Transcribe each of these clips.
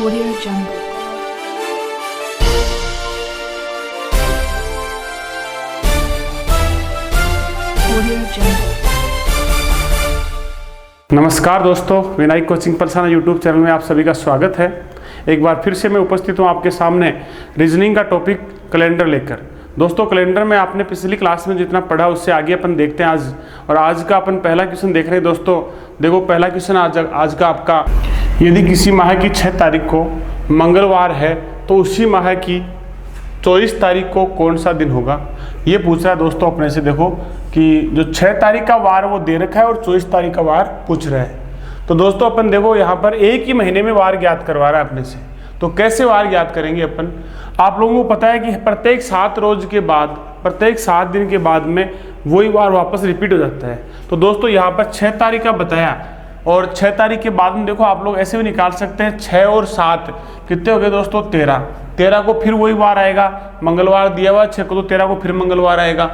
Audio Jungle. Audio Jungle. नमस्कार दोस्तों, Vinayak coaching Palsana YouTube channel में आप सभी का स्वागत है। एक बार फिर से मैं उपस्थित हूँ आपके सामने रीजनिंग का टॉपिक कैलेंडर लेकर। दोस्तों, कैलेंडर में आपने पिछली क्लास में जितना पढ़ा उससे आगे अपन देखते हैं आज। और आज का अपन पहला क्वेश्चन देख रहे हैं। दोस्तों देखो, पहला क्वेश्चन आज का आपका, यदि किसी माह की 6 तारीख को मंगलवार है तो उसी माह की 24 तारीख को कौन सा दिन होगा, ये पूछ रहा है दोस्तों अपने से। देखो कि जो 6 तारीख का वार वो दे रखा है और 24 तारीख का वार पूछ रहा है। तो दोस्तों अपन देखो यहाँ पर एक ही महीने में वार ज्ञात करवा रहा है अपने से। तो कैसे वार ज्ञात करेंगे अपन? आप लोगों को पता है कि प्रत्येक 7 रोज के बाद, प्रत्येक 7 दिन के बाद में वही वार वापस रिपीट हो जाता है। तो दोस्तों यहाँ पर 6 तारीख का बताया और 6 तारीख के बाद में देखो आप लोग ऐसे भी निकाल सकते हैं। 6 और 7 कितने हो गए दोस्तों? 13 को फिर वही वार आएगा, मंगलवार दिया हुआ 6 को, तो 13 को फिर मंगलवार आएगा।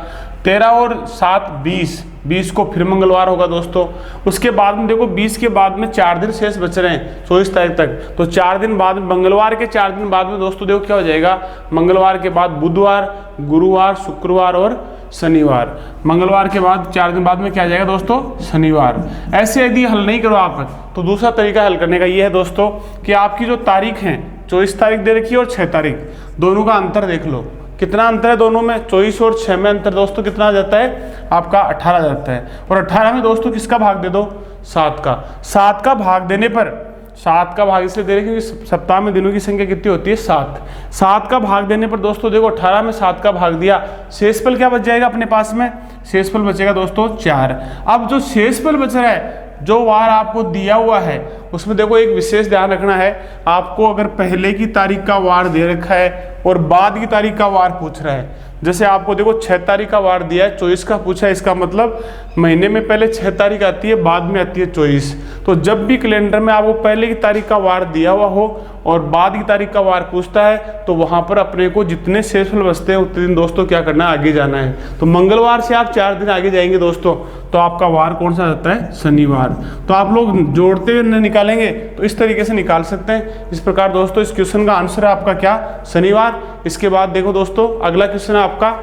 13 और 7 20 को फिर मंगलवार होगा दोस्तों। उसके बाद में देखो 20 के बाद में 4 दिन शेष बच रहे हैं 24 तारीख तक। तो 4 दिन बाद में, मंगलवार के 4 दिन बाद में दोस्तों देखो क्या हो जाएगा, मंगलवार के बाद बुधवार, गुरुवार, शुक्रवार और शनिवार। मंगलवार के बाद 4 दिन बाद में क्या आ जाएगा दोस्तों? शनिवार। ऐसे यदि हल नहीं करो आप तो दूसरा तरीका हल करने का ये है दोस्तों कि आपकी जो तारीख है 24 तारीख दे रखी है और 6 तारीख, दोनों का अंतर देख लो। कितना अंतर है दोनों में? 24 और 6 में अंतर दोस्तों कितना आ जाता है आपका? 18 आ जाता है। और 18 में दोस्तों किसका भाग दे दो? 7 का। 7 का भाग देने पर, 7 का भाग इसलिए दे रहे क्योंकि सप्ताह में दिनों की संख्या कितनी होती है? 7। 7 का भाग देने पर दोस्तों देखो 18 में 7 का भाग दिया, शेषफल क्या बच जाएगा अपने पास में? शेषफल बचेगा दोस्तों 4। अब जो शेषफल बच रहा है, जो वार आपको दिया हुआ है उसमें देखो एक विशेष ध्यान रखना है आपको। अगर पहले की तारीख का वार दे रखा है और बाद की तारीख का वार पूछ रहा है, जैसे आपको देखो 6 तारीख का वार दिया है, 24 का पूछा है, इसका मतलब महीने में पहले 6 तारीख आती है, बाद में आती है 24। तो जब भी कैलेंडर में आपको पहले की तारीख का वार दिया हुआ हो और बाद की तारीख का वार पूछता है तो वहां पर अपने को जितने शेषफल बचते हैं उतने दिन दोस्तों क्या करना है? आगे जाना है। तो मंगलवार से आप 4 दिन आगे जाएंगे दोस्तों, तो आपका वार कौन सा जाता है? शनिवार। तो आप लोग जोड़ते हुए निकालेंगे तो इस तरीके से निकाल सकते हैं। इस प्रकार दोस्तों इस क्वेश्चन का आंसर है आपका क्या? शनिवार। इसके बाद देखो दोस्तों अगला क्वेश्चन है आपका,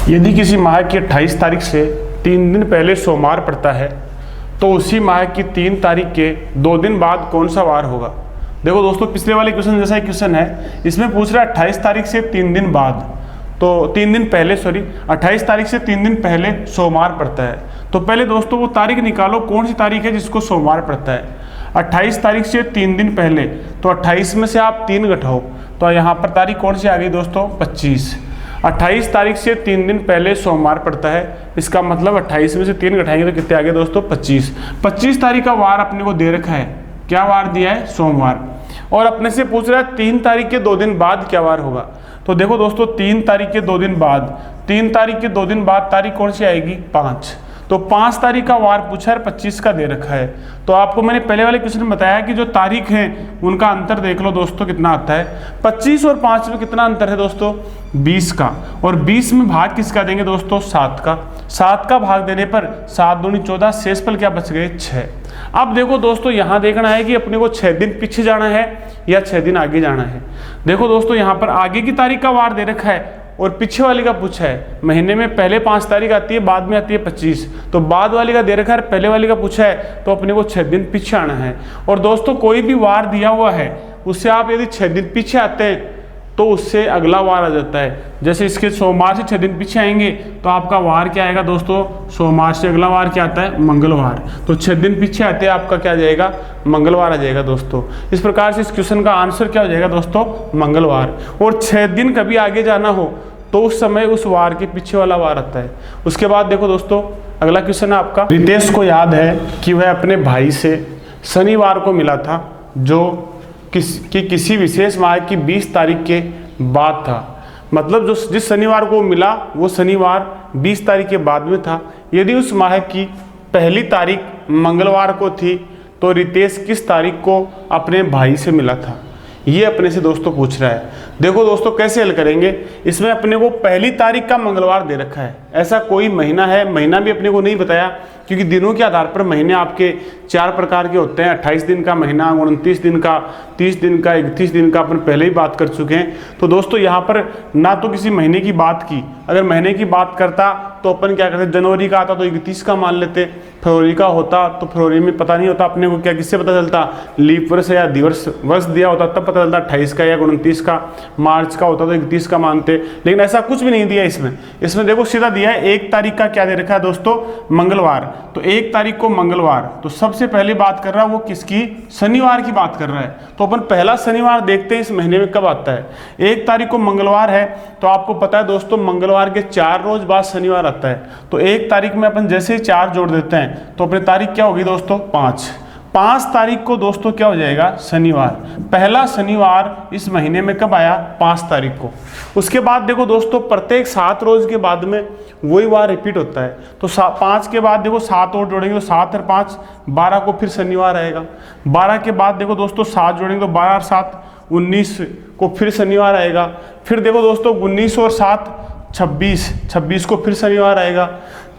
यदि किसी माह की 28 तारीख से 3 दिन पहले सोमवार पड़ता है तो उसी माह की 3 तारीख के 2 दिन बाद कौन सा वार होगा? देखो दोस्तों पिछले वाले क्वेश्चन जैसा ही क्वेश्चन है, इसमें पूछ रहा है 28 तारीख से 3 दिन बाद, तो 3 दिन पहले, 28 तारीख से 3 दिन पहले सोमवार पड़ता है। तो पहले दोस्तों वो तारीख निकालो, कौन सी तारीख है जिसको सोमवार पड़ता है? 28 तारीख से 3 दिन पहले, तो 28 में से आप 3 घटाओ, तो यहाँ पर तारीख कौन सी आ गई दोस्तों? 25। 28 तारीख से 3 दिन पहले सोमवार पड़ता है, इसका मतलब 28 में से 3 घटाएंगे तो कितने आ गए दोस्तों? 25। 25 तारीख का वार अपने को दे रखा है, क्या वार दिया है? सोमवार। और अपने से पूछ रहा है 3 तारीख के 2 दिन बाद क्या वार होगा? तो देखो दोस्तों 3 तारीख के 2 दिन बाद, 3 तारीख के 2 दिन बाद तारीख कौन सी आएगी? 5। तो 5 तारीख का वार पूछा है, 25 का दे रखा है। तो आपको मैंने पहले वाले क्वेश्चन में बताया कि जो तारीख है उनका अंतर देख लो दोस्तों कितना आता है। 25 और 5 में कितना अंतर है दोस्तों? 20 का। और 20 में भाग किसका देंगे दोस्तों? 7 का। 7 का भाग देने पर 7 दूनी 14, शेषफल क्या बच गए? 6। अब देखो दोस्तों यहाँ देखना है कि अपने को 6 दिन पीछे जाना है या 6 दिन आगे जाना है। देखो दोस्तों यहाँ पर आगे की तारीख का वार दे रखा है और पीछे वाली का पूछा है। महीने में पहले 5 तारीख आती है, बाद में आती है 25। तो बाद वाली का दे रखा है, पहले वाली का पूछा है, तो अपने को 6 दिन पीछे आना है। और दोस्तों कोई भी वार दिया हुआ है उससे आप यदि 6 दिन पीछे आते हैं तो उससे अगला वार आ जाता है। जैसे इसके सोमवार से 6 दिन पीछे आएंगे तो आपका वार क्या आएगा दोस्तों? सोमवार से अगला वार क्या आता है? मंगलवार। तो 6 दिन पीछे आते हैं आपका क्या आ जाएगा? मंगलवार आ जाएगा दोस्तों। इस प्रकार से इस क्वेश्चन का आंसर क्या हो जाएगा दोस्तों? मंगलवार। और 6 दिन कभी आगे जाना हो तो उस समय उस वार के पीछे वाला वार आता है। उसके बाद देखो दोस्तों अगला क्वेश्चन है आपका, रितेश को याद है कि वह अपने भाई से शनिवार को मिला था जो किसी विशेष माह की 20 तारीख के बाद था। मतलब जो जिस शनिवार को मिला वो शनिवार 20 तारीख के बाद में था। यदि उस माह की पहली तारीख मंगलवार को थी तो रितेश किस तारीख को अपने भाई से मिला था? ये अपने से दोस्तों पूछ रहा है। देखो दोस्तों कैसे हल करेंगे, इसमें अपने को पहली तारीख का मंगलवार दे रखा है, ऐसा कोई महीना है, महीना भी अपने को नहीं बताया क्योंकि दिनों के आधार पर महीने आपके 4 प्रकार के होते हैं, 28 दिन का महीना, 29 दिन का, 30 दिन का, 31 दिन का अपन पहले ही बात कर चुके हैं। तो दोस्तों यहाँ पर ना तो किसी महीने की बात की, अगर महीने की बात करता तो अपन क्या करते, जनवरी का आता तो 31 का मान लेते, फरवरी का होता तो फरवरी में पता नहीं होता अपने को, क्या किससे पता चलता, लीप वर्ष या दिवस वर्ष दिया होता तब पता चलता 28 का या 29 का, मार्च का होता तो 31 का मानते। लेकिन ऐसा कुछ भी नहीं दिया इसमें देखो सीधा दिया है 1 तारीख का, क्या दे रखा है दोस्तों, मंगलवार। तो 1 तारीख को मंगलवार, तो सबसे पहले बात कर रहा है वो किसकी, शनिवार की बात कर रहा है। तो अपन पहला शनिवार देखते हैं इस महीने में कब आता है। 1 तारीख को मंगलवार है, तो आपको पता है दोस्तों मंगलवार के 4 रोज बाद शनिवार आता है। तो 1 तारीख में अपन जैसे ही 4 जोड़ देते हैं तो अपनी तारीख क्या होगी दोस्तों, 5 तारीख को दोस्तों क्या हो जाएगा, शनिवार। पहला शनिवार इस महीने में कब आया, 5 तारीख को। उसके बाद देखो दोस्तों प्रत्येक 7 रोज के बाद में वही वार रिपीट होता है। तो 5 के बाद देखो 7 और जोड़ेंगे तो 7 और 5 12 को फिर शनिवार आएगा। 12 के बाद देखो दोस्तों 7 जोड़ेंगे तो 12 और 7 19 को फिर शनिवार आएगा। फिर देखो दोस्तों 19 और 7 26 को फिर शनिवार आएगा।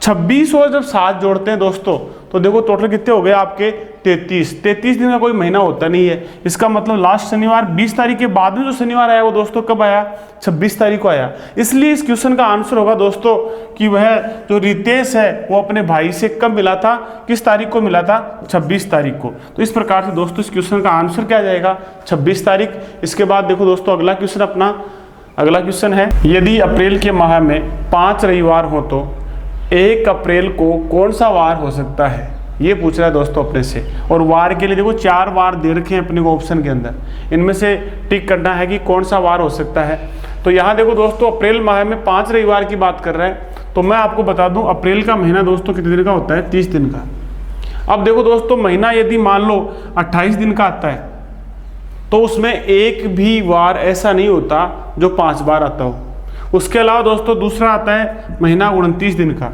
26 और जब 7 जोड़ते हैं दोस्तों तो देखो टोटल कितने हो गए आपके, 33 दिन का कोई महीना होता नहीं है। इसका मतलब लास्ट शनिवार 20 तारीख के बाद में जो शनिवार आया वो दोस्तों कब आया, 26 तारीख को आया। इसलिए इस क्वेश्चन का आंसर होगा दोस्तों कि वह जो रितेश है वो अपने भाई से कब मिला था, किस तारीख को मिला था, 26 तारीख को। तो इस प्रकार से दोस्तों इस क्वेश्चन का आंसर क्या जाएगा, 26 तारीख। इसके बाद देखो दोस्तों अगला क्वेश्चन है, यदि अप्रैल के माह में 5 रविवार हो तो 1 अप्रैल को कौन सा वार हो सकता है, ये पूछ रहा है दोस्तों अपने से। और वार के लिए देखो 4 वार दे रखे हैं अपने को ऑप्शन के अंदर, इनमें से टिक करना है कि कौन सा वार हो सकता है। तो यहाँ देखो दोस्तों अप्रैल माह में 5 रविवार की बात कर रहा है। तो मैं आपको बता दूं अप्रैल का महीना दोस्तों कितने दिन का होता है, 30 दिन का। अब देखो दोस्तों महीना यदि मान लो 28 दिन का आता है तो उसमें एक भी वार ऐसा नहीं होता जो 5 बार आता हो। उसके अलावा दोस्तों दूसरा आता है महीना 29 दिन का।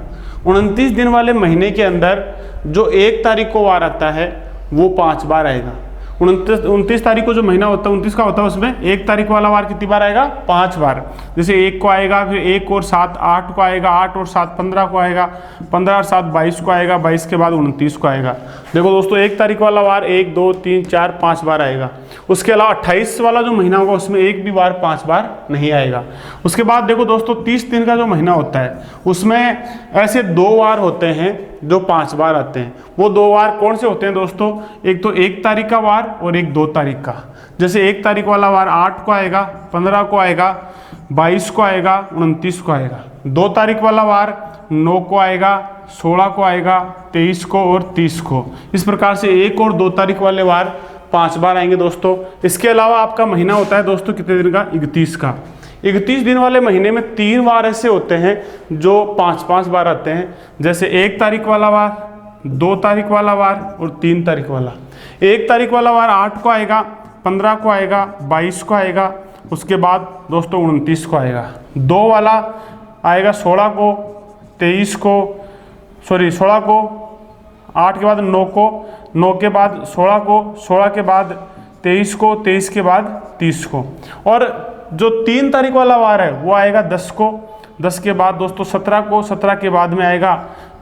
29 दिन वाले महीने के अंदर जो 1 तारीख को वार आता है वो 5 बार आएगा। 29 तारीख को जो महीना होता है 29 का होता है, उसमें 1 तारीख वाला वार कितनी बार आएगा, 5 बार। जैसे 1 को आएगा, फिर 1 और 7 8 को आएगा, 8 और 7 15 को आएगा, 15 और 7 22 को आएगा, 22 के बाद 29 को आएगा। देखो दोस्तों 1 तारीख वाला वार 1 2 3 4 5 बार आएगा। उसके अलावा 28 वाला जो महीना होगा उसमें एक भी बार 5 बार नहीं आएगा। उसके बाद देखो दोस्तों 30 दिन का जो महीना होता है उसमें ऐसे 2 वार होते हैं जो 5 बार आते हैं। वो 2 वार कौन से होते हैं दोस्तों, एक तो 1 तारीख का वार और एक 2 तारीख का। जैसे 1 तारीख वाला वार 8 को आएगा, 15 को आएगा, 22 को आएगा, 29 को आएगा। 2 तारीख वाला वार 9 को आएगा, 16 को आएगा, 23 को और 30 को। इस प्रकार से 1 और 2 तारीख वाले वार 5 बार आएंगे दोस्तों। इसके अलावा आपका महीना होता है दोस्तों कितने दिन का, 31 का। 31 दिन वाले महीने में 3 वार ऐसे होते हैं जो 5-5 बार आते हैं। जैसे 1 तारीख वाला वार, 2 तारीख वाला वार और 3 तारीख वाला। 1 तारीख वाला वार 8 को आएगा, 15 को आएगा, 22 को आएगा, उसके बाद दोस्तों 29 को आएगा। 2 वाला आएगा 16 को, 23 को, 16 को, 8 के बाद 9 को, 9 के बाद 16 को, 16 के बाद 23 को, 23 के बाद 30 को। और जो 3 तारीख वाला वार है वो आएगा 10 को, 10 के बाद दोस्तों 17 को, 17 के बाद में आएगा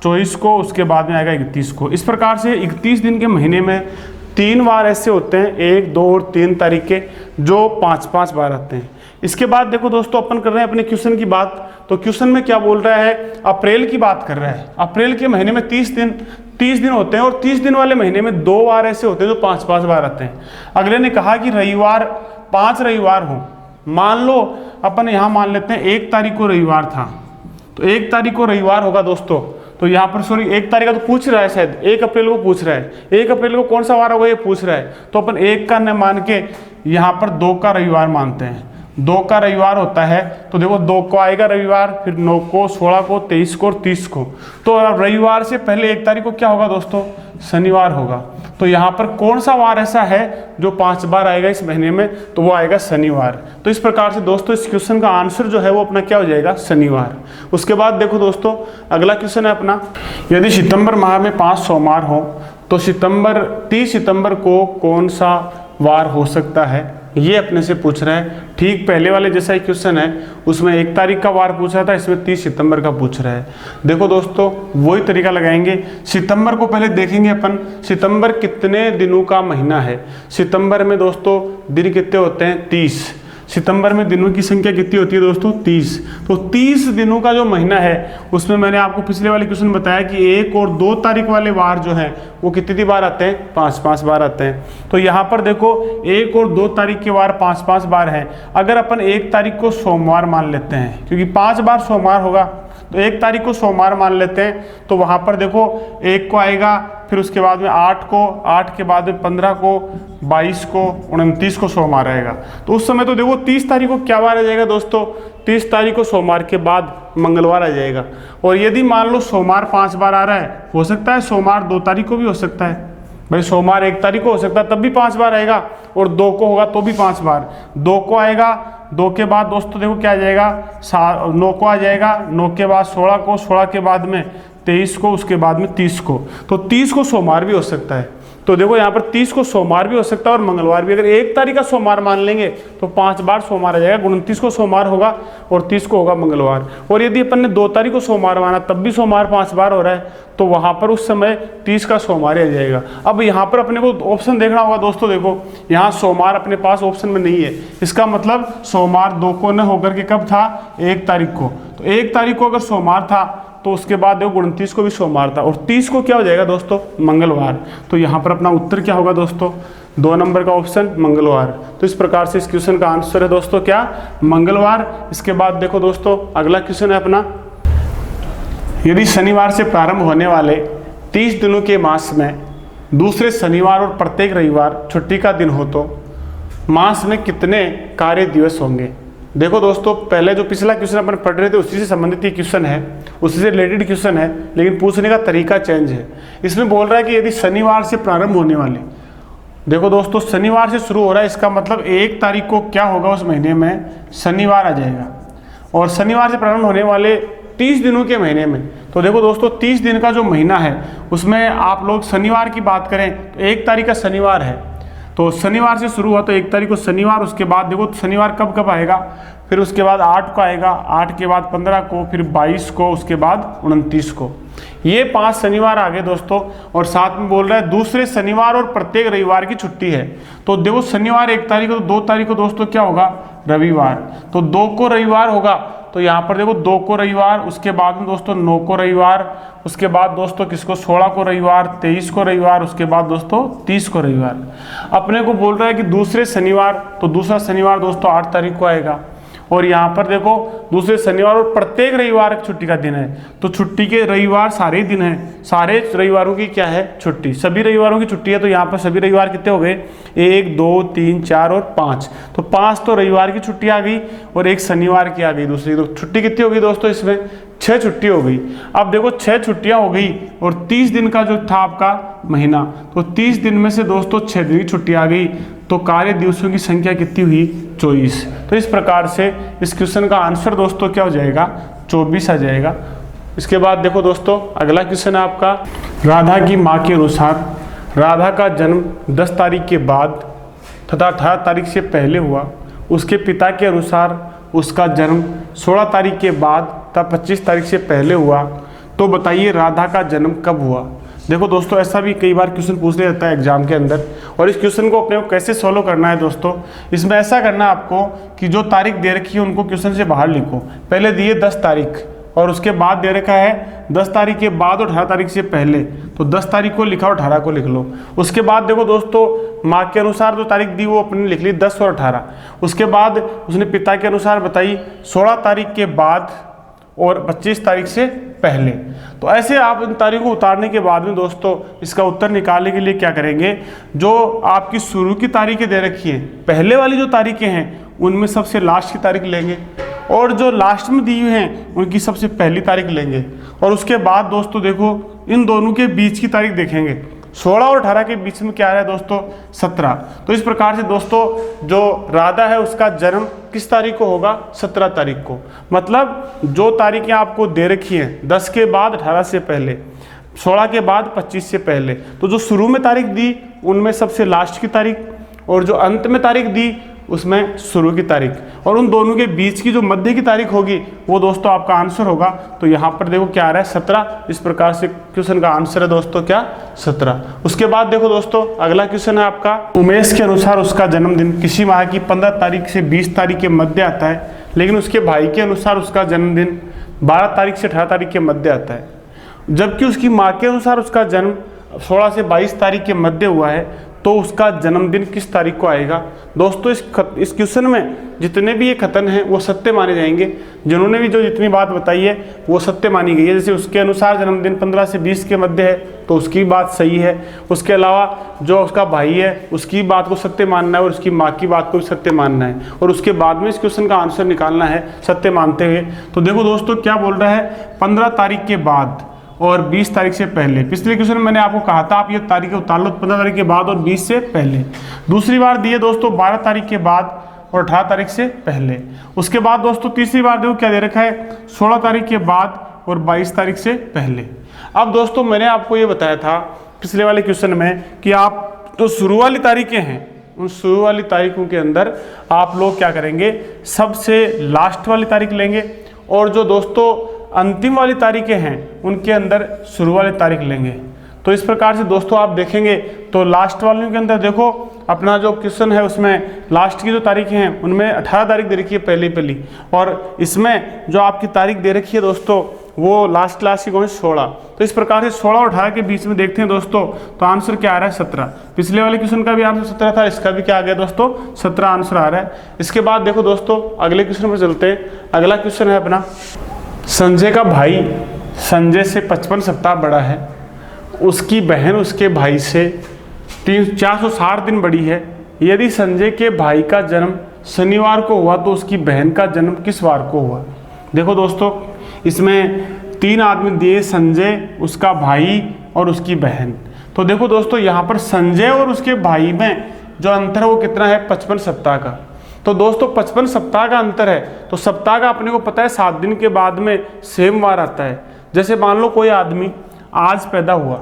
24 को, उसके बाद में आएगा 31 को। इस प्रकार से 31 दिन के महीने में 3 वार ऐसे होते हैं, 1 2 और 3 तारीख के, जो 5-5 बार आते हैं। इसके बाद देखो दोस्तों अपन कर रहे हैं अपने क्वेश्चन की बात। तो क्वेश्चन में क्या बोल रहा है, अप्रैल की बात कर रहा है। अप्रैल के महीने में 30 दिन होते हैं और 30 दिन वाले महीने में 2 वार ऐसे होते हैं जो 5-5 बार आते हैं। अगले ने कहा कि रविवार 5 रविवार हो। मान लो अपन यहाँ मान लेते हैं 1 तारीख को रविवार था, तो 1 तारीख को रविवार होगा दोस्तों। तो यहाँ पर 1 तारीख का तो पूछ रहा है, शायद 1 अप्रैल को पूछ रहा है। 1 अप्रैल को कौन सा वार होगा ये पूछ रहा है। तो अपन 1 का न मान के यहाँ पर 2 का रविवार मानते हैं। 2 का रविवार होता है तो देखो 2 को आएगा रविवार, फिर 9 को, 16 को, 23 को और 30 को। तो रविवार से पहले 1 तारीख को क्या होगा दोस्तों, शनिवार होगा। तो यहाँ पर कौन सा वार ऐसा है जो 5 बार आएगा इस महीने में, तो वो आएगा शनिवार। तो इस प्रकार से दोस्तों इस क्वेश्चन का आंसर जो है वो अपना क्या हो जाएगा, शनिवार। उसके बाद देखो दोस्तों अगला क्वेश्चन है अपना, यदि सितंबर माह में 5 सोमवार हो तो 30 सितंबर को कौन सा वार हो सकता है, ये अपने से पूछ रहा है। ठीक पहले वाले जैसा ही क्वेश्चन है, उसमें 1 तारीख का वार पूछ रहा था, इसमें 30 सितंबर का पूछ रहा है। देखो दोस्तों, वही तरीका लगाएंगे। सितंबर को पहले देखेंगे अपन, सितंबर कितने दिनों का महीना है। सितंबर में दोस्तों दिन कितने होते हैं? 30। सितंबर में दिनों की संख्या कितनी होती है दोस्तों? 30। तो 30 दिनों का जो महीना है, उसमें मैंने आपको पिछले वाले क्वेश्चन बताया कि 1 और 2 तारीख वाले वार जो हैं वो कितनी बार आते हैं? 5-5 बार आते हैं। तो यहाँ पर देखो 1 और 2 तारीख के वार 5-5 बार हैं। अगर अपन 1 तारीख को सोमवार मान लेते हैं, क्योंकि 5 बार सोमवार होगा, तो 1 तारीख को सोमवार मान लेते हैं, तो वहाँ पर देखो 1 को आएगा, फिर उसके बाद में 8 को, 8 के बाद में 15 को, 22 को, 29 को सोमवार आएगा। तो उस समय तो देखो 30 तारीख को क्या वार आ जाएगा दोस्तों? 30 तारीख को सोमवार के बाद मंगलवार आ जाएगा। और यदि मान लो सोमवार 5 बार आ रहा है, हो सकता है सोमवार 2 तारीख को भी हो सकता है भाई, सोमवार 1 तारीख को हो सकता है तब भी 5 बार आएगा, और 2 को होगा तो भी 5 बार। 2 को आएगा, 2 के बाद दोस्तों देखो क्या आ जाएगा? 9 को आ जाएगा, 9 के बाद 16 को, 16 के बाद में 23 को, उसके बाद में 30 को। तो 30 को सोमवार भी हो सकता है। तो देखो यहाँ पर 30 को सोमवार भी हो सकता है और मंगलवार भी। अगर 1 तारीख का सोमवार मान लेंगे तो 5 बार सोमवार आ जाएगा, 29 को सोमवार होगा और 30 को होगा मंगलवार। और यदि अपन ने 2 तारीख को सोमवार माना, तब भी सोमवार 5 बार हो रहा है, तो वहाँ पर उस समय 30 का सोमवार आ जाएगा। अब यहाँ पर अपने को ऑप्शन देखना होगा दोस्तों। देखो यहाँ सोमवार अपने पास ऑप्शन में नहीं है, इसका मतलब सोमवार 2 को न होकर के कब था? 1 तारीख को। तो 1 तारीख को अगर सोमवार था, तो उसके बाद देखो 29 को भी सोमवार था, और 30 को क्या हो जाएगा दोस्तों? मंगलवार। तो यहाँ पर अपना उत्तर क्या होगा दोस्तों? 2 नंबर का ऑप्शन मंगलवार। तो इस प्रकार से इस क्वेश्चन का आंसर है दोस्तों क्या? मंगलवार। इसके बाद देखो दोस्तों, अगला क्वेश्चन है अपना, यदि शनिवार से प्रारंभ होने वाले 30 दिनों के मास में दूसरे शनिवार और प्रत्येक रविवार छुट्टी का दिन हो, तो मास में कितने कार्य दिवस होंगे? देखो दोस्तों, पहले जो पिछला क्वेश्चन अपन पढ़ रहे थे उसी से संबंधित ये क्वेश्चन है, उसी से रिलेटेड क्वेश्चन है, लेकिन पूछने का तरीका चेंज है। इसमें बोल रहा है कि यदि शनिवार से प्रारंभ होने वाले, देखो दोस्तों शनिवार से शुरू हो रहा है, इसका मतलब 1 तारीख को क्या होगा? उस महीने में शनिवार आ जाएगा। और शनिवार से प्रारंभ होने वाले 30 दिनों के महीने में, तो देखो दोस्तों 30 दिन का जो महीना है उसमें आप लोग शनिवार की बात करें तो 1 तारीख का शनिवार है, तो शनिवार से शुरू हुआ तो 1 तारीख को शनिवार। उसके बाद देखो शनिवार कब कब आएगा? फिर उसके बाद 8 को आएगा, 8 के बाद 15 को, फिर 22 को, उसके बाद 29 को। ये 5 शनिवार आ गए दोस्तों। और साथ में बोल रहा है दूसरे शनिवार और प्रत्येक रविवार की छुट्टी है। तो देखो शनिवार 1 तारीख को, तो 2 तारीख को दोस्तों क्या होगा? रविवार। तो 2 को रविवार होगा, तो यहाँ पर देखो 2 को रविवार, उसके बाद में दोस्तों 9 को रविवार, उसके बाद दोस्तों किसको? 16 को रविवार, 23 को रविवार, उसके बाद दोस्तों 30 को रविवार। अपने को बोल रहा है कि दूसरे शनिवार, तो दूसरा शनिवार दोस्तों 8 तारीख को आएगा। और यहाँ पर देखो दूसरे शनिवार और प्रत्येक रविवार छुट्टी का दिन है, तो छुट्टी के रविवार सारे दिन हैं, सारे रविवारों की क्या है? छुट्टी। सभी रविवारों की छुट्टी है, तो यहाँ पर सभी रविवार कितने हो गए? 1, 2, 3, 4 और 5। तो 5 तो रविवार की छुट्टी आ गई और 1 शनिवार की आ गई दूसरी। तो छुट्टी कितनी हो गई दोस्तों? इसमें 6 छुट्टी हो गई। अब देखो 6 छुट्टियां हो गई और 30 दिन का जो था आपका महीना, तो 30 दिन में से दोस्तों 6 दिन की छुट्टी आ गई, तो कार्य दिवसों की संख्या कितनी हुई? 24। तो इस प्रकार से इस क्वेश्चन का आंसर दोस्तों क्या हो जाएगा? 24 आ जाएगा। इसके बाद देखो दोस्तों, अगला क्वेश्चन है आपका, राधा की माँ के अनुसार राधा का जन्म 10 तारीख के बाद तथा 18 तारीख से पहले हुआ। उसके पिता के अनुसार उसका जन्म 16 तारीख के बाद तथा 25 तारीख से पहले हुआ। तो बताइए राधा का जन्म कब हुआ? देखो दोस्तों, ऐसा भी कई बार क्वेश्चन पूछ लिया जाता है एग्जाम के अंदर, और इस क्वेश्चन को अपने को कैसे सॉल्व करना है दोस्तों, इसमें ऐसा करना है आपको कि जो तारीख दे रखी है उनको क्वेश्चन से बाहर लिखो। पहले दिए 10 तारीख और उसके बाद दे रखा है 10 तारीख के बाद और 18 तारीख से पहले, तो 10 तारीख को लिखा और 18 को लिख लो। उसके बाद देखो दोस्तों, माँ के अनुसार जो तारीख दी वो अपने लिख ली 10 और 18। उसके बाद उसने पिता के अनुसार बताई 16 तारीख के बाद और 25 तारीख से पहले। तो ऐसे आप इन तारीखों को उतारने के बाद में दोस्तों इसका उत्तर निकालने के लिए क्या करेंगे, जो आपकी शुरू की तारीखें दे रखी हैं, पहले वाली जो तारीखें हैं उनमें सबसे लास्ट की तारीख लेंगे, और जो लास्ट में दी हुई हैं उनकी सबसे पहली तारीख लेंगे, और उसके बाद दोस्तों देखो इन दोनों के बीच की तारीख देखेंगे। 16 और 18 के बीच में क्या है दोस्तों? 17। तो इस प्रकार से दोस्तों जो राधा है उसका जन्म किस तारीख को होगा? 17 तारीख को। मतलब जो तारीखें आपको दे रखी हैं 10 के बाद 18 से पहले, 16 के बाद 25 से पहले, तो जो शुरू में तारीख दी उनमें सबसे लास्ट की तारीख, और जो अंत में तारीख दी उसमें शुरू की तारीख और उन दोनों के बीच की जो मध्य की तारीख होगी वो दोस्तों आपका आंसर होगा। तो यहाँ पर देखो क्या आ रहा है 17। इस प्रकार से क्वेश्चन का आंसर है दोस्तों क्या 17। उसके बाद देखो दोस्तों अगला क्वेश्चन है आपका, उमेश के अनुसार उसका जन्मदिन किसी माह की 15 तारीख से 20 तारीख के मध्य आता है, लेकिन उसके भाई के अनुसार उसका जन्मदिन 12 तारीख से 18 तारीख के मध्य आता है, जबकि उसकी माँ के अनुसार उसका जन्म 16 से 22 तारीख के मध्य हुआ है, तो उसका जन्मदिन किस तारीख को आएगा। दोस्तों इस क्वेश्चन में जितने भी ये कथन हैं वो सत्य माने जाएंगे। जिन्होंने भी जो जितनी बात बताई है वो सत्य मानी गई है। जैसे उसके अनुसार जन्मदिन 15 से 20 के मध्य है तो उसकी बात सही है। उसके अलावा जो उसका भाई है उसकी बात को सत्य मानना है और उसकी माँ की बात को भी सत्य मानना है, और उसके बाद में इस क्वेश्चन का आंसर निकालना है सत्य मानते हुए। तो देखो दोस्तों क्या बोल रहा है, 15 तारीख के बाद और 20 तारीख से पहले। पिछले क्वेश्चन में मैंने आपको कहा था आप ये तारीखें उतार लो, 15 तारीख के बाद और 20 से पहले। दूसरी बार दिए दोस्तों 12 तारीख के बाद और 18 तारीख से पहले। उसके बाद दोस्तों तीसरी बार देखो क्या दे रखा है, 16 तारीख के बाद और 22 तारीख से पहले। अब दोस्तों मैंने आपको ये बताया था पिछले वाले क्वेश्चन में कि आप जो शुरू वाली तारीखें हैं उन शुरू वाली तारीखों के अंदर आप लोग क्या करेंगे, सबसे लास्ट वाली तारीख लेंगे, और जो दोस्तों अंतिम वाली तारीखें हैं उनके अंदर शुरू वाली तारीख लेंगे। तो इस प्रकार से दोस्तों आप देखेंगे तो लास्ट वालों के अंदर देखो अपना जो क्वेश्चन है उसमें लास्ट की जो तारीखें हैं उनमें 18 तारीख दे रखी है पहली, और इसमें जो आपकी तारीख दे रखी है दोस्तों वो लास्ट की कौन 16। तो इस प्रकार से 16 और 18 के बीच में देखते हैं दोस्तों तो आंसर क्या आ रहा है 17। पिछले वाले क्वेश्चन का भी आंसर 17 था, इसका भी क्या आ गया दोस्तों 17 आंसर आ रहा है। इसके बाद देखो दोस्तों अगले क्वेश्चन पर चलते हैं। अगला क्वेश्चन है अपना, संजय का भाई संजय से 55 सप्ताह बड़ा है, उसकी बहन उसके भाई से 460 दिन बड़ी है। यदि संजय के भाई का जन्म शनिवार को हुआ तो उसकी बहन का जन्म किस वार को हुआ। देखो दोस्तों इसमें 3 आदमी दिए, संजय, उसका भाई और उसकी बहन। तो देखो दोस्तों यहाँ पर संजय और उसके भाई में जो अंतर है वो कितना है, 55 सप्ताह का। तो दोस्तों 55 सप्ताह का अंतर है, तो सप्ताह का अपने को पता है 7 दिन के बाद में सेम वार आता है। जैसे मान लो कोई आदमी आज पैदा हुआ,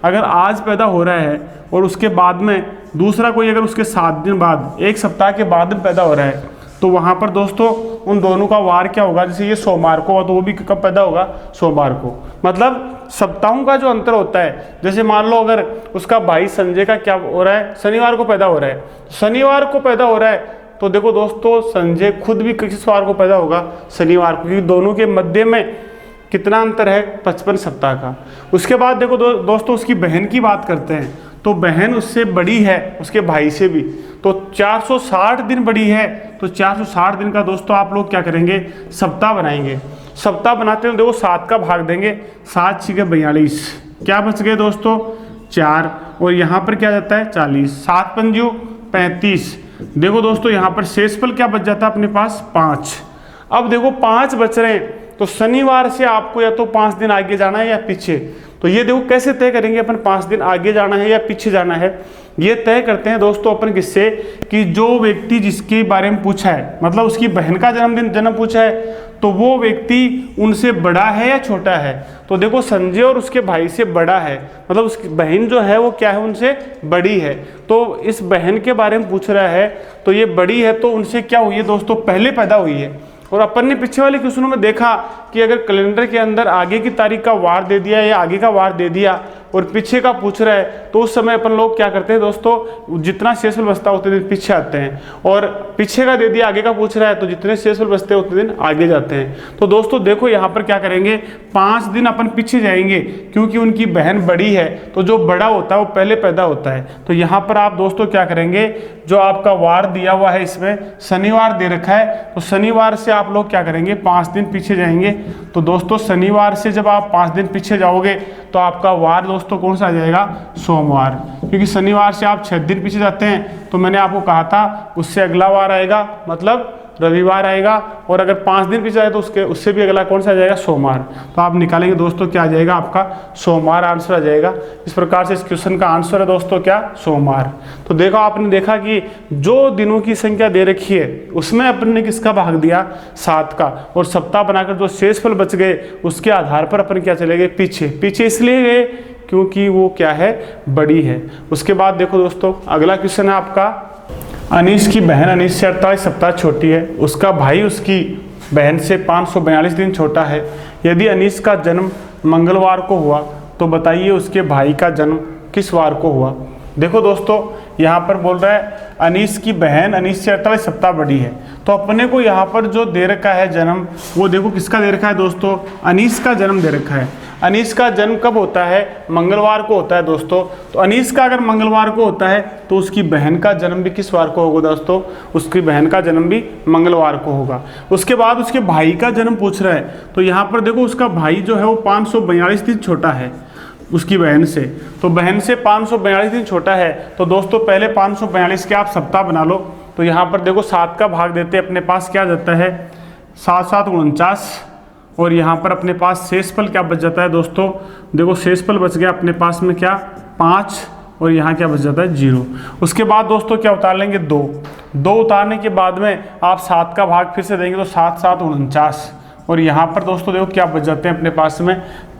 अगर आज पैदा हो रहा है और उसके बाद में दूसरा कोई अगर उसके 7 दिन बाद 1 सप्ताह के बाद में पैदा हो रहा है, तो वहाँ पर दोस्तों उन दोनों का वार क्या होगा। जैसे ये सोमवार को हुआ तो वो भी कब पैदा होगा, सोमवार को। मतलब सप्ताहों का जो अंतर होता है, जैसे मान लो अगर उसका भाई संजय का क्या हो रहा है, शनिवार को पैदा हो रहा है, शनिवार को पैदा हो रहा है, तो देखो दोस्तों संजय खुद भी किस वार को पैदा होगा, शनिवार को, क्योंकि दोनों के मध्य में कितना अंतर है, 55 सप्ताह का। उसके बाद देखो दोस्तों उसकी बहन की बात करते हैं, तो बहन उससे बड़ी है उसके भाई से भी, तो 460 दिन बड़ी है। तो 460 दिन का दोस्तों आप लोग क्या करेंगे, सप्ताह बनाएंगे। सप्ताह बनाते हैं देखो 7 का भाग देंगे, 7 6 42, क्या बच गए दोस्तों 4, और यहाँ पर क्या जाता है 40, 7 पंजू 35। देखो दोस्तों यहाँ पर शेषफल क्या बच जाता है अपने पास 5। अब देखो 5 बच रहे हैं, तो शनिवार से आपको या तो 5 दिन आगे जाना है या पीछे। तो ये देखो कैसे तय करेंगे अपन 5 दिन आगे जाना है या पीछे जाना है। ये तय करते हैं दोस्तों अपन किससे, कि जो व्यक्ति जिसके बारे में पूछा है, मतलब उसकी बहन का जन्म पूछा है, तो वो व्यक्ति उनसे बड़ा है या छोटा है। तो देखो संजय और उसके भाई से बड़ा है, मतलब उसकी बहन जो है वो क्या है, उनसे बड़ी है। तो इस बहन के बारे में पूछ रहा है, तो ये बड़ी है तो उनसे क्या हुई है दोस्तों, पहले पैदा हुई है। और अपन ने पीछे वाले क्वेश्चनों में देखा कि अगर कैलेंडर के अंदर आगे की तारीख का वार दे दिया या आगे का वार दे दिया और पीछे का पूछ रहा है, तो उस समय अपन लोग क्या करते हैं दोस्तों, जितना शेषफल बचता है उतने दिन पीछे आते हैं, और पीछे का दे दिया आगे का पूछ रहा है तो जितने शेषफल बचते हैं उतने दिन आगे जाते हैं। तो दोस्तों देखो यहाँ पर क्या करेंगे, 5 दिन अपन पीछे जाएंगे, क्योंकि उनकी बहन बड़ी है, तो जो बड़ा होता है वो पहले पैदा होता है। तो यहाँ पर आप दोस्तों क्या करेंगे, जो आपका वार दिया हुआ है इसमें शनिवार दे रखा है, तो शनिवार से आप लोग क्या करेंगे 5 दिन पीछे जाएंगे। तो दोस्तों शनिवार से जब आप 5 दिन पीछे जाओगे तो आपका वार दोस्तों कौन सा आ जाएगा, सोमवार, क्योंकि शनिवार से आप 6 दिन पीछे जाते हैं तो मैंने आपको कहा था उससे अगला वार आएगा, मतलब रविवार आएगा, और अगर 5 दिन पीछे जाए तो उससे भी अगला कौन सा आ जाएगा, सोमवार। तो आप निकालेंगे दोस्तों क्या आ जाएगा, आपका सोमवार आंसर आ जाएगा। इस प्रकार से इस क्वेश्चन का आंसर है दोस्तों क्या, सोमवार। तो देखो आपने देखा कि जो दिनों की संख्या दे रखी है उसमें अपन ने किसका भाग दिया, 7 का, और सप्ताह बनाकर जो शेषफल बच गए उसके आधार पर अपन क्या चले गए, पीछे इसलिए गए क्योंकि वो क्या है, बड़ी है। उसके बाद देखो दोस्तों अगला क्वेश्चन है आपका, अनीस की बहन अनीस से 48 सप्ताह छोटी है। उसका भाई उसकी बहन से 542 दिन छोटा है। यदि अनीस का जन्म मंगलवार को हुआ तो बताइए उसके भाई का जन्म किस वार को हुआ। देखो दोस्तों, यहाँ पर बोल रहा है अनीस की बहन अनीस से 48 सप्ताह बड़ी है, तो अपने को यहाँ पर जो दे रखा है जन्म, वो देखो किसका दे रखा है दोस्तों, अनीस का जन्म दे रखा है। अनीस का जन्म कब होता है? मंगलवार को होता है दोस्तों। तो अनीस का अगर मंगलवार को होता है तो उसकी बहन का जन्म भी किस वार को होगा दोस्तों? उसकी बहन का जन्म भी मंगलवार को होगा। उसके बाद उसके भाई का जन्म पूछ रहा है, तो यहाँ पर देखो उसका भाई जो है वो 542 दिन छोटा है उसकी बहन से। तो बहन से 542 दिन छोटा है, तो दोस्तों पहले 542 के आप सप्ताह बना लो। तो यहाँ पर देखो 7 का भाग देते अपने पास क्या जाता है, 7 7 49, और यहाँ पर अपने पास शेषफल क्या बच जाता है दोस्तों, देखो शेषफल बच गया अपने पास में क्या 5, और यहाँ क्या बच जाता है 0। उसके बाद दोस्तों क्या उतार लेंगे 2 उतारने के बाद में आप 7 का भाग फिर से देंगे तो 7 7 49, और यहाँ पर दोस्तों देखो क्या बच जाते हैं अपने पास में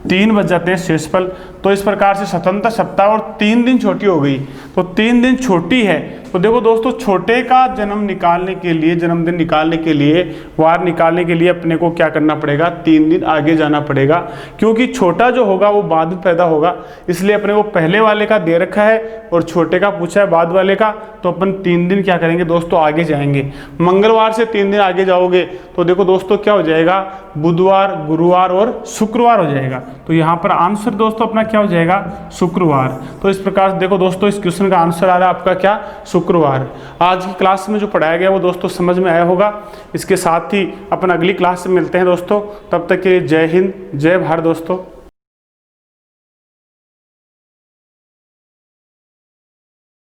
3 बच जाते हैं शेषफल। तो इस प्रकार से स्वतंत्र सप्ताह और 3 दिन छोटी हो गई। तो 3 दिन छोटी है, तो देखो दोस्तों छोटे का जन्म निकालने के लिए, जन्मदिन निकालने के लिए, वार निकालने के लिए अपने को क्या करना पड़ेगा, 3 दिन आगे जाना पड़ेगा, क्योंकि छोटा जो होगा वो बाद में पैदा होगा। इसलिए अपने को पहले वाले का दे रखा है और छोटे का पूछा है बाद वाले का, तो अपन 3 दिन क्या करेंगे दोस्तों, आगे जाएंगे। मंगलवार से 3 दिन आगे जाओगे तो देखो दोस्तों क्या हो जाएगा, बुधवार, गुरुवार और शुक्रवार हो जाएगा। तो यहाँ पर आंसर दोस्तों अपना क्या हो जाएगा, शुक्रवार। तो इस प्रकार से देखो दोस्तों इस क्वेश्चन का आंसर आ रहा है आपका क्या, शुक्रवार। आज की क्लास में जो पढ़ाया गया वो दोस्तों समझ में आया होगा। इसके साथ ही अपन अगली क्लास में मिलते हैं दोस्तों, तब तक के लिए जय हिंद, जय भारत दोस्तों।